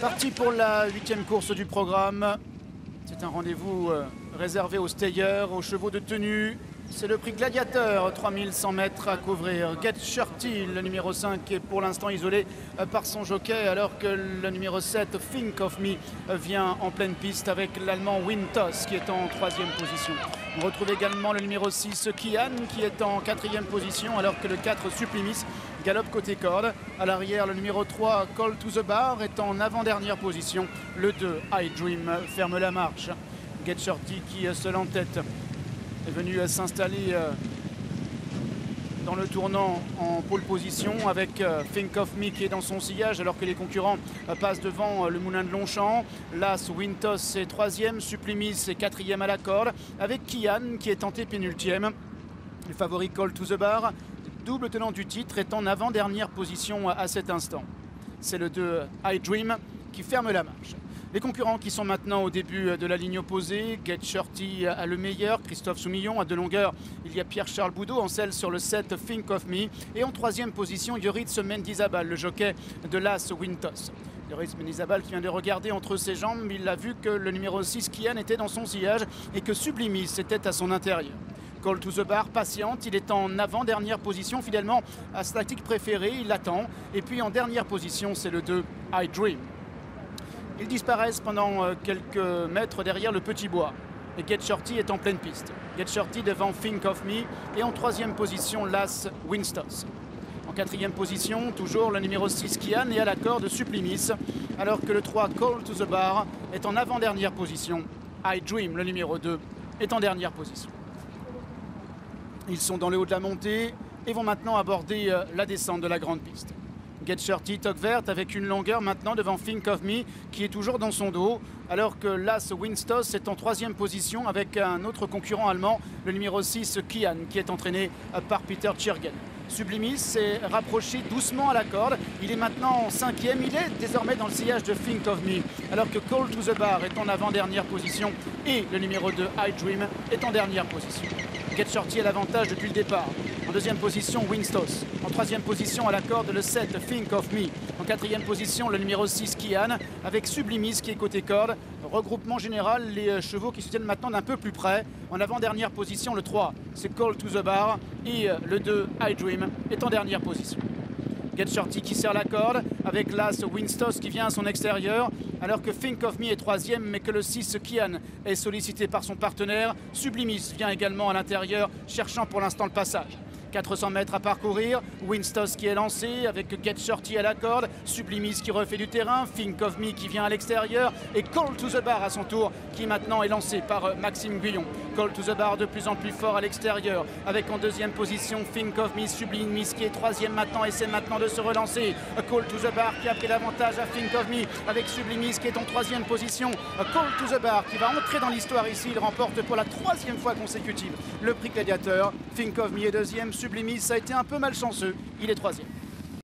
Parti pour la 8e course du programme. C'est un rendez-vous réservé aux stayers, aux chevaux de tenue. C'est le prix Gladiateur, 3100 mètres à couvrir. Get Shorty, le numéro 5, est pour l'instant isolé par son jockey, alors que le numéro 7, Think of Me, vient en pleine piste avec l'Allemand Wintos qui est en 3e position. On retrouve également le numéro 6, Kian, qui est en 4e position, alors que le 4, Suplimis, galope côté corde. À l'arrière, le numéro 3, Call to the Bar, est en avant-dernière position. Le 2, I Dream, ferme la marche. Get Shorty qui seul en tête est venu s'installer dans le tournant en pole position avec Think of Me qui est dans son sillage alors que les concurrents passent devant le moulin de Longchamp. Las Wintos est 3e, Suplimis est 4e à la corde avec Kian qui est tenté pénultième. Le favori Call to the Bar, double tenant du titre, est en avant-dernière position à cet instant. C'est le 2 I Dream qui ferme la marche. Les concurrents qui sont maintenant au début de la ligne opposée, Get Shorty a le meilleur, Christophe Soumillon. À 2 longueurs, il y a Pierre-Charles Boudot en selle sur le 7 Think of Me. Et en 3e position, Yoritz Mendizabal, le jockey de Las Wintos. Yoritz Mendizabal qui vient de regarder entre ses jambes, il a vu que le numéro 6, Kian, était dans son sillage et que Sublimis était à son intérieur. Call to the Bar, patiente, il est en avant-dernière position, fidèlement à sa tactique préférée, il l'attend. Et puis en dernière position, c'est le 2 I Dream. Ils disparaissent pendant quelques mètres derrière le petit bois. Et Get Shorty est en pleine piste. Get Shorty devant Think of Me et en 3e position, Las Wintos. En 4e position, toujours le numéro 6, Kian, et à la corde Suplimis, alors que le 3, Call to the Bar, est en avant-dernière position. I Dream, le numéro 2, est en dernière position. Ils sont dans le haut de la montée et vont maintenant aborder la descente de la grande piste. Get Shorty, toque verte avec une longueur maintenant devant Think of Me qui est toujours dans son dos, alors que Las Wintos est en 3e position avec un autre concurrent allemand, le numéro 6 Kian, qui est entraîné par Peter Tjürgen. Sublimis s'est rapproché doucement à la corde, il est maintenant en 5e, il est désormais dans le sillage de Think of Me, alors que Call to the Bar est en avant-dernière position et le numéro 2 I Dream est en dernière position. Get Shorty a l'avantage depuis le départ. En 2e position, Wintos. En 3e position, à la corde, le 7, Think of Me. En 4e position, le numéro 6, Kian, avec Sublimis qui est côté corde. Regroupement général, les chevaux qui se tiennent maintenant d'un peu plus près. En avant-dernière position, le 3, c'est Call to the Bar. Et le 2, I Dream, est en dernière position. Get Shorty qui serre la corde avec Las Wintos qui vient à son extérieur alors que Think of Me est 3e mais que le 6 Kian est sollicité par son partenaire. Sublimis vient également à l'intérieur cherchant pour l'instant le passage. 400 mètres à parcourir, Wintos qui est lancé avec Get Shorty à la corde, Sublimis qui refait du terrain, Think of Me qui vient à l'extérieur et Call to the Bar à son tour qui maintenant est lancé par Maxime Guyon. Call to the Bar de plus en plus fort à l'extérieur avec en 2e position Think of Me, Sublimis qui est 3e maintenant, essaie maintenant de se relancer. Call to the Bar qui a pris l'avantage à Think of Me avec Sublimis qui est en 3e position. Call to the Bar qui va entrer dans l'histoire ici, il remporte pour la 3e fois consécutive le prix Gladiateur. Think of Me est 2e, Sublimis a été un peu malchanceux, il est 3e.